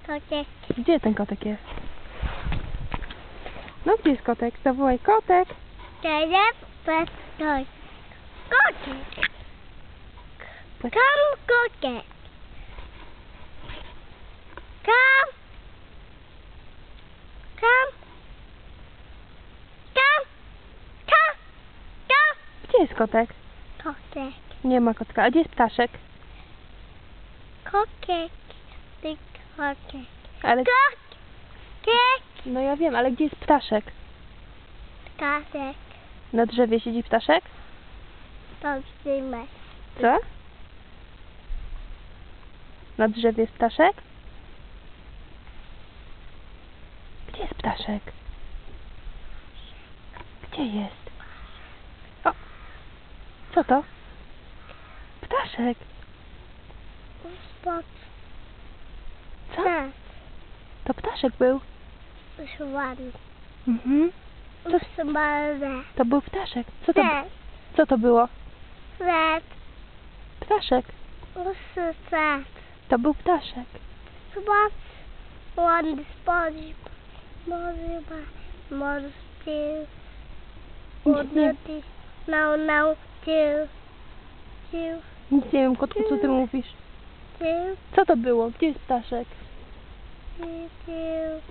Kotek. Gdzie ten kotek jest? No gdzie jest kotek? Zawołaj kotek. Teraz patrzaj. Kotek. Come, kotek. Come. Come. Come. Come. Come. Gdzie jest kotek? Kotek. Nie ma kotka. A gdzie jest ptaszek? Kotek. Ty kotek. Ale... Kotek. No ja wiem, ale gdzie jest ptaszek? Ptaszek. Na drzewie siedzi ptaszek? To zimę. Co? Na drzewie jest ptaszek? Gdzie jest ptaszek? Gdzie jest? O! Co to? Ptaszek! Spot. Co? Tak. To ptaszek był. Już ładny. Mhm. Już smalne. To był ptaszek. Co Red. to było? Red. Ptaszek. Już red. To był ptaszek. Spot. Ładny spot. Może two. Nie. No, two. Two. Nic nie wiem, kotku, co ty mówisz. Two. Co to było? Gdzie jest ptaszek? Two.